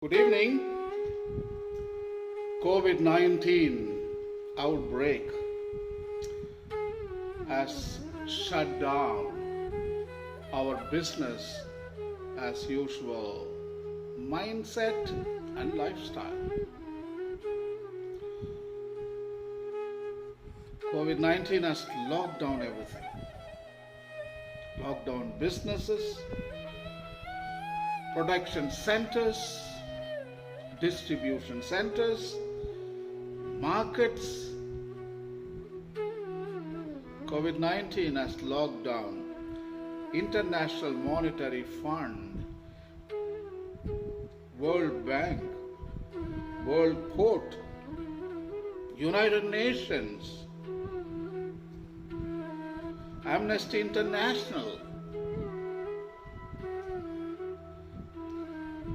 Good evening. COVID-19 outbreak has shut down our business as usual mindset and lifestyle. COVID-19 has locked down everything. Locked down businesses, production centers, distribution centers, markets. COVID-19 has locked down International Monetary Fund, World Bank, World Court, United Nations, Amnesty International.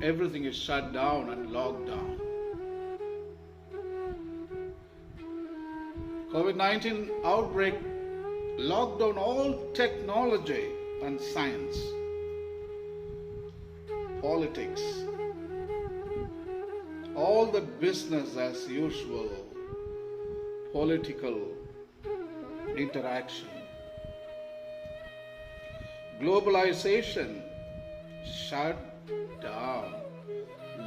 Everything is shut down and locked down. COVID-19 outbreak locked down all technology and science, politics, all the business as usual, political interaction. Globalization shut down,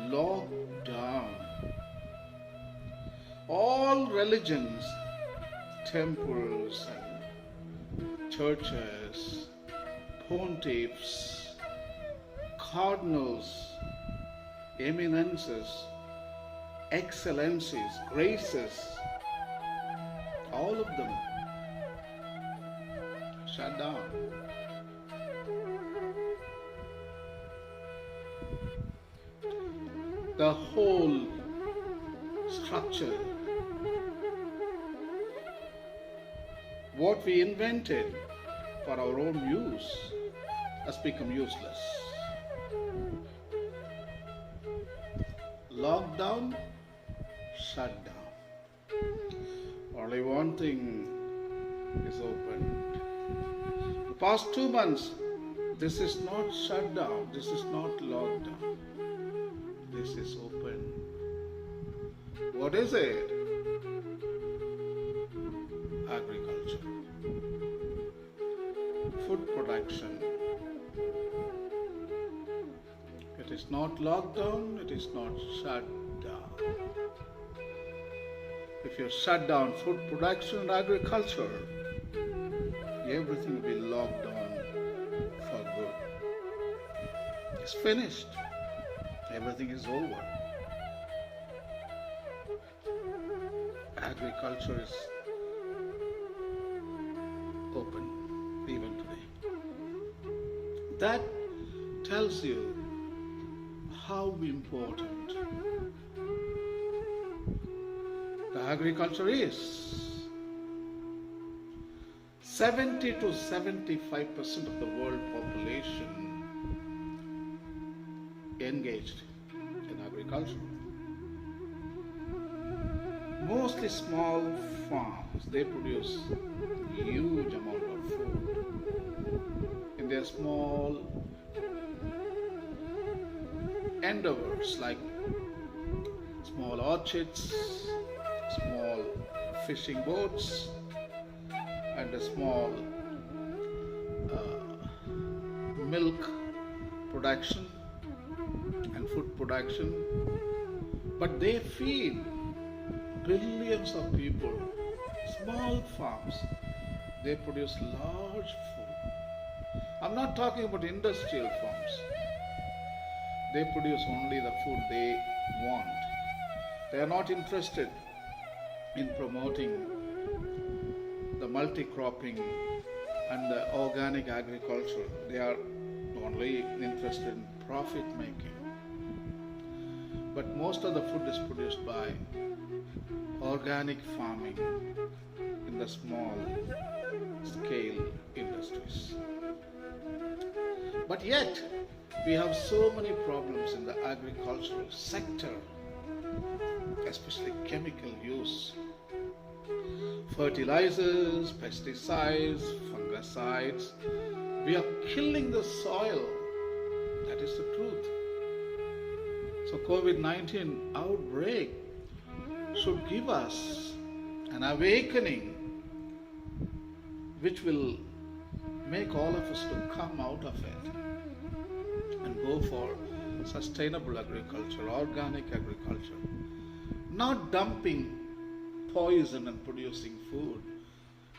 locked down. All religions, temples and churches, pontiffs, cardinals, eminences, excellencies, graces, all of them shut down. The whole structure, what we invented for our own use, has become useless. Lockdown, shut down. Only one thing is open. The past 2 months, this is not shut down, this is not lockdown. This is open. What is it? Agriculture, food production. It is not locked down, it is not shut down. If you shut down food production and agriculture, everything will be locked down for good. It's finished. Everything is over. Agriculture is open even today. That tells you how important the agriculture is. 70 to 75% of the world population engaged in agriculture. Mostly small farms, they produce huge amount of food in their small endeavors like small orchards, small fishing boats, and a small milk production and food production. But they feed billions of people. Small farms, they produce large food. I'm not talking about industrial farms. They produce only the food they want. They are not interested in promoting the multi-cropping and the organic agriculture. They are only interested in profit making. But most of the food is produced by organic farming in the small scale industries. But yet, we have so many problems in the agricultural sector, especially chemical use. Fertilizers, pesticides, fungicides. We are killing the soil. That is the truth. So COVID-19 outbreak should give us an awakening which will make all of us to come out of it and go for sustainable agriculture, organic agriculture, not dumping poison and producing food.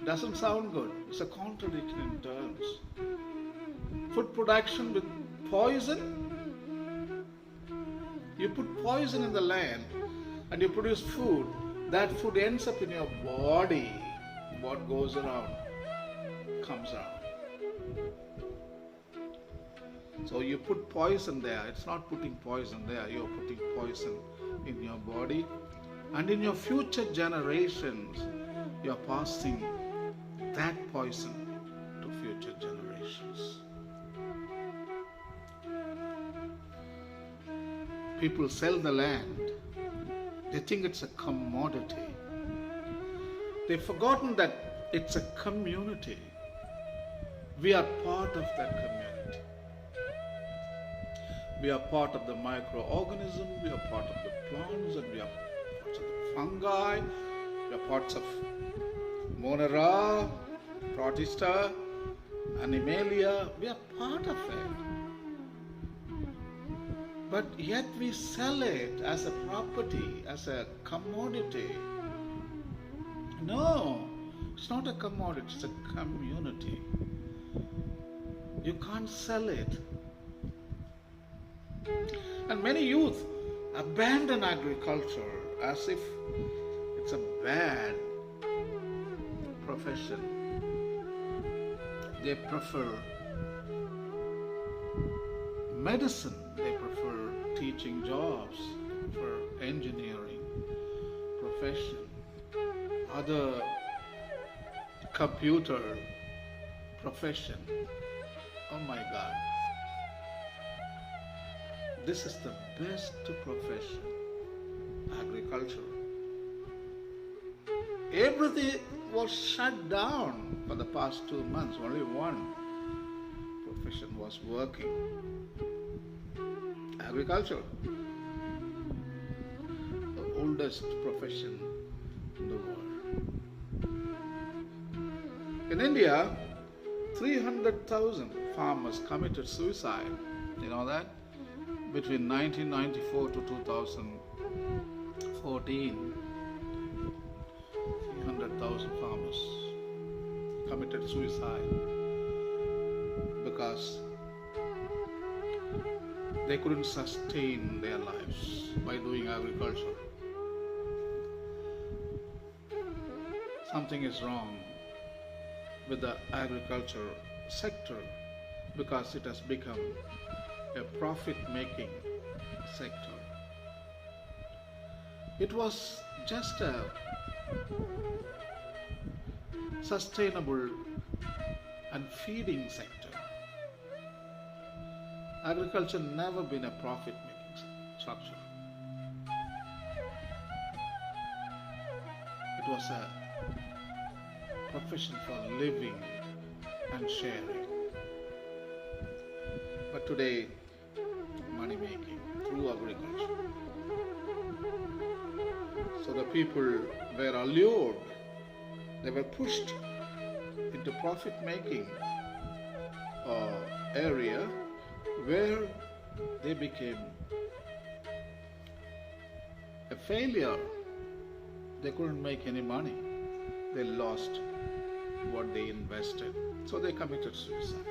Doesn't sound good. It's a contradiction in terms. Food production with poison. You put poison in the land and you produce food. That food ends up in your body. What goes around comes around. So you put poison there. It's not putting poison there. You're putting poison in your body. And in your future generations, you're passing that poison to future generations. People sell the land. They think it's a commodity. They've forgotten that it's a community. We are part of that community. We are part of the microorganism, we are part of the plants, and we are parts of the fungi, we are parts of Monera, Protista, Animalia. We are part of it. But yet we sell it as a property, as a commodity. No, it's not a commodity, it's a community. You can't sell it. And many youth abandon agriculture as if it's a bad profession. They prefer medicine, they prefer teaching jobs, they prefer engineering profession, other computer profession. Oh my God. This is the best profession, agriculture. Everything was shut down for the past 2 months. Only one profession was working. Agriculture, the oldest profession in the world. In India, 300,000 farmers committed suicide. You know that? Between 1994 to 2014, 300,000 farmers committed suicide because they couldn't sustain their lives by doing agriculture. Something is wrong with the agriculture sector because it has become a profit-making sector. It was just a sustainable and feeding sector. Agriculture never been a profit-making structure. It was a profession for living and sharing. But today, money making through agriculture. So the people were allured, they were pushed into profit making area where they became a failure. They couldn't make any money. They lost what they invested. So they committed suicide.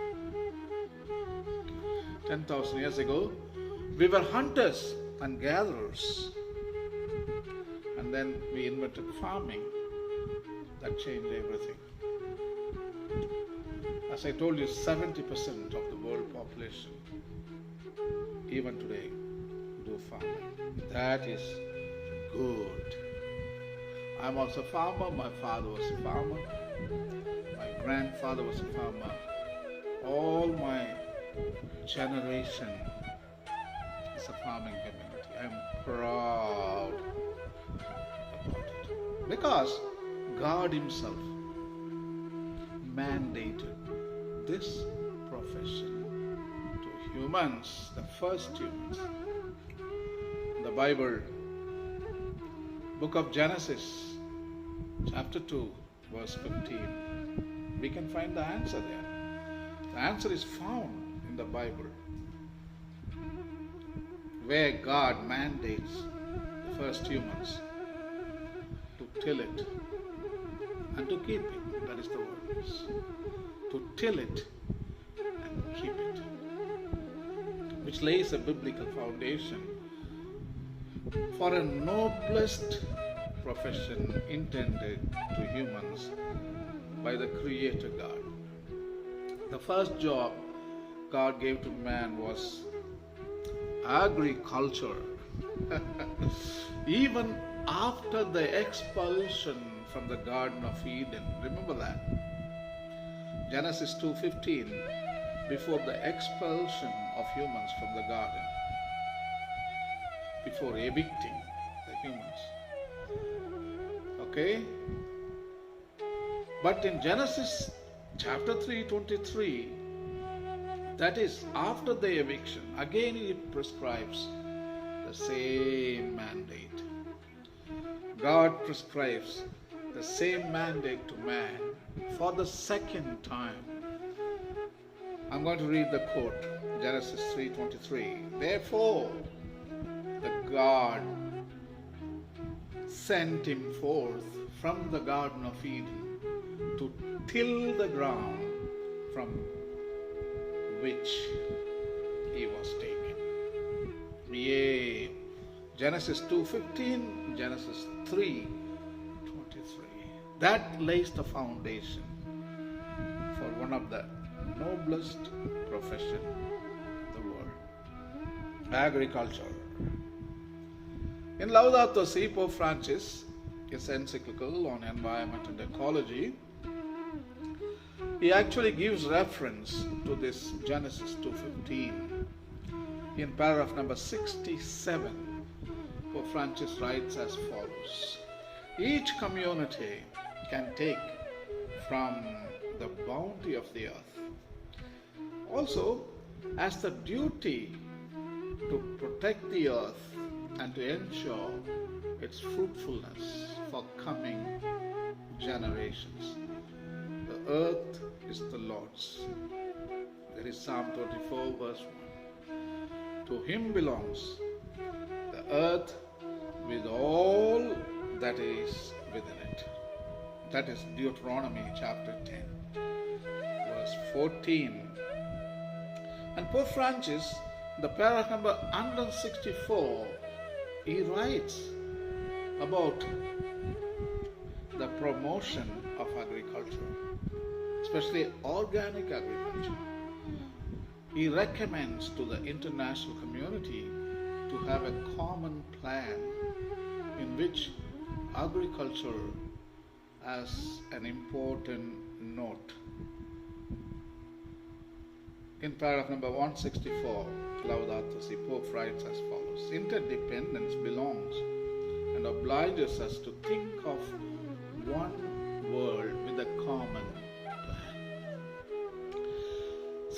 10,000 years ago, we were hunters and gatherers. And then we invented farming. That changed everything. As I told you, 70% of the world population, even today, do farming. That is good. I'm also a farmer. My father was a farmer. My grandfather was a farmer. All my generation is a farming community. I'm proud about it. Because God Himself mandated this profession to humans, the first humans. Bible, book of Genesis, chapter 2, verse 15, we can find the answer there. The answer is found in the Bible, where God mandates the first humans to till it and to keep it. That is the word. To till it and keep it, which lays a biblical foundation for a noblest profession intended to humans by the Creator God. The first job God gave to man was agriculture. Even after the expulsion from the Garden of Eden, remember that? Genesis 2:15, before the expulsion of humans from the garden, before evicting the humans. Okay? But in Genesis chapter 3:23, that is after the eviction, again it prescribes the same mandate. God prescribes the same mandate to man for the second time. I'm going to read the quote, Genesis 3:23. Therefore, the God sent him forth from the Garden of Eden to till the ground from which he was taken. Yea. Genesis 2:15, Genesis 3:23. That lays the foundation for one of the noblest profession in the world, agriculture. In Laudato Si, Pope Francis, his encyclical on environment and ecology, he actually gives reference to this Genesis 2:15. In paragraph number 67, Pope Francis writes as follows: each community can take from the bounty of the earth, also has the duty to protect the earth and to ensure its fruitfulness for coming generations. The earth is the Lord's. That is Psalm 34 verse 1. To him belongs the earth with all that is within it. That is Deuteronomy chapter 10 verse 14. And Pope Francis, the paragraph number 164, he writes about the promotion of agriculture, especially organic agriculture. He recommends to the international community to have a common plan in which agriculture has an important note. In paragraph number 164, Laudato Si, Pope writes as follows: interdependence belongs and obliges us to think of one world with a common plan.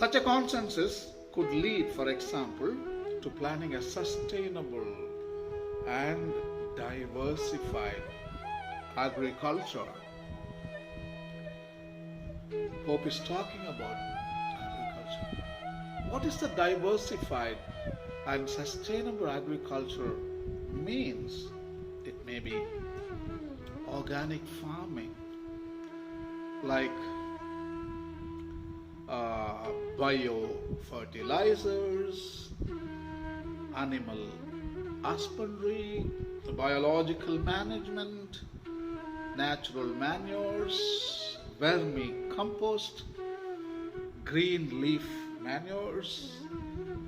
Such a consensus could lead, for example, to planning a sustainable and diversified agriculture. Pope is talking about agriculture. What is the diversified and sustainable agriculture means? It may be organic farming, like biofertilizers, animal husbandry, biological management, natural manures, vermicompost, green leaf manures,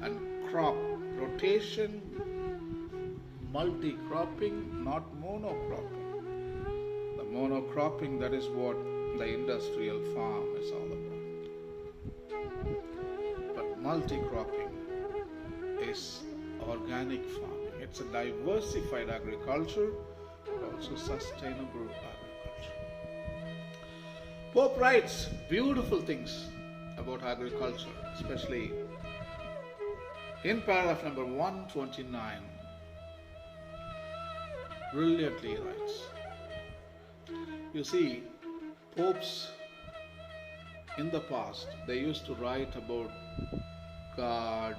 and crop rotation, multi-cropping, not monocropping. The monocropping, that is what the industrial farm is all about. But multi-cropping is organic farming. It's a diversified agriculture, but also sustainable agriculture. Pope writes beautiful things about agriculture, especially in paragraph number 129. brilliantly writes. You see, popes in the past, they used to write about God,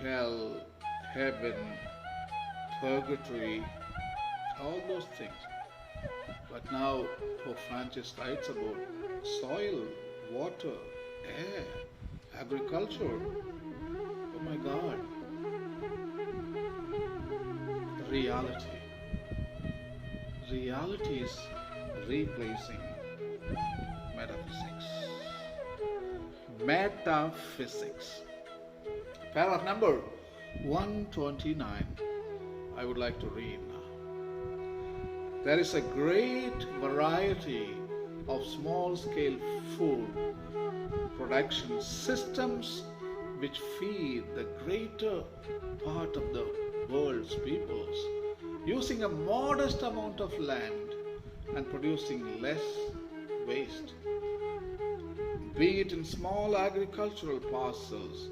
hell, heaven, purgatory, all those things. But now Pope Francis writes about soil, water, air, agriculture. Oh my God. Reality. Reality is replacing metaphysics. Metaphysics. Paragraph number 129. I would like to read now. There is a great variety of small-scale food production systems which feed the greater part of the world's peoples using a modest amount of land and producing less waste. Be it in small agricultural parcels,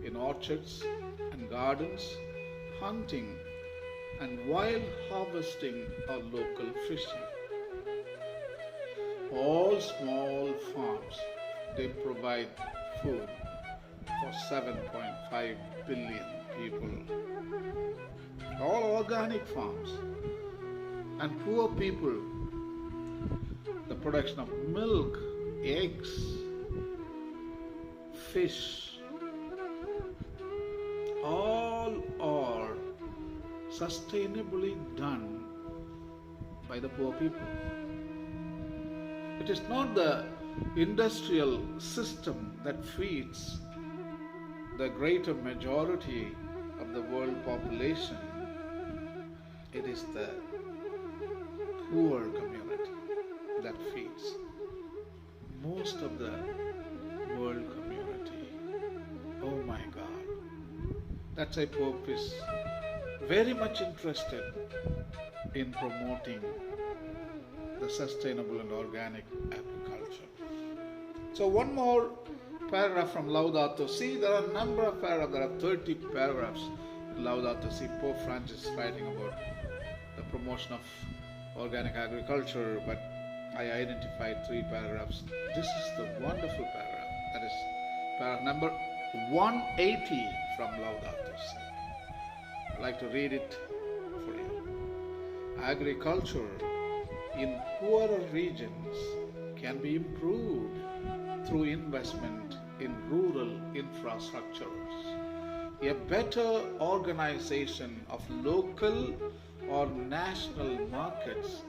in orchards and gardens, hunting and wild harvesting or local fishing. All small farms, they provide food for 7.5 billion people. All organic farms. And poor people, the production of milk, eggs, fish, all are sustainably done by the poor people. It is not the industrial system that feeds the greater majority of the world population. It is the poor community that feeds most of the world community. Oh my God. That's why Pope is very much interested in promoting the sustainable and organic agriculture. So one more paragraph from Laudato Si. There are a number of paragraphs. There are 30 paragraphs in Laudato Si. Pope Francis is writing about the promotion of organic agriculture, but I identified 3 paragraphs. This is the wonderful paragraph. That is paragraph number 180 from Laudato Si. I'd like to read it for you. Agriculture in poorer regions can be improved through investment in rural infrastructures, a better organization of local or national markets,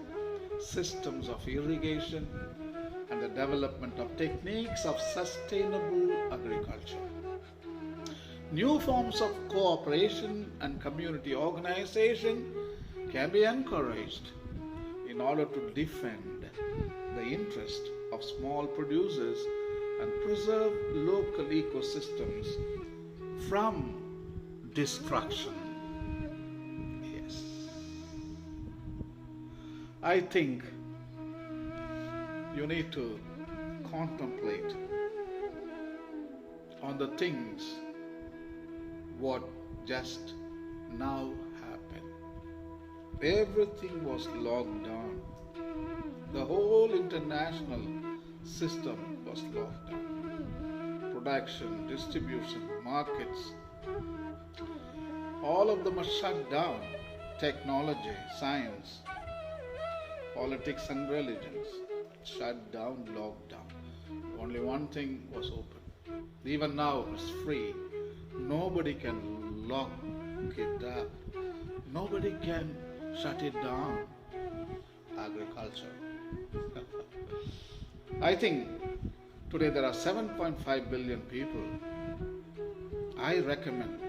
systems of irrigation, and the development of techniques of sustainable agriculture. New forms of cooperation and community organization can be encouraged in order to defend the interest of small producers and preserve local ecosystems from destruction. Yes. I think you need to contemplate on the things what just now happened. Everything was locked down. The whole international system was locked down. Production, distribution, markets, all of them are shut down. Technology, science, politics and religions, shut down, locked down. Only one thing was open. Even now it's free. Nobody can lock it up. Nobody can shut it down. Agriculture. I think today there are 7.5 billion people. I recommend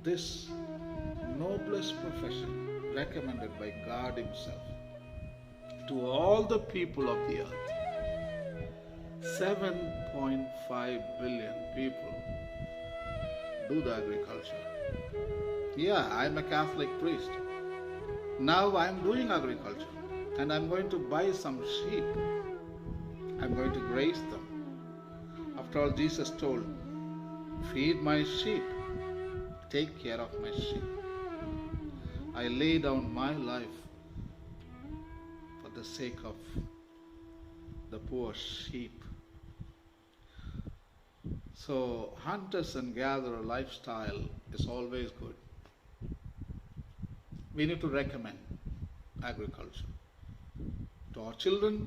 this noblest profession recommended by God Himself to all the people of the earth. 7.5 billion people do the agriculture. Yeah, I'm a Catholic priest. Now I'm doing agriculture and I'm going to buy some sheep. I'm going to graze them. After all, Jesus told, feed my sheep, take care of my sheep. I lay down my life for the sake of the poor sheep. So, hunters and gatherer lifestyle is always good. We need to recommend agriculture to our children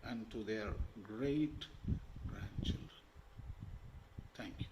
and to their great grandchildren. Thank you.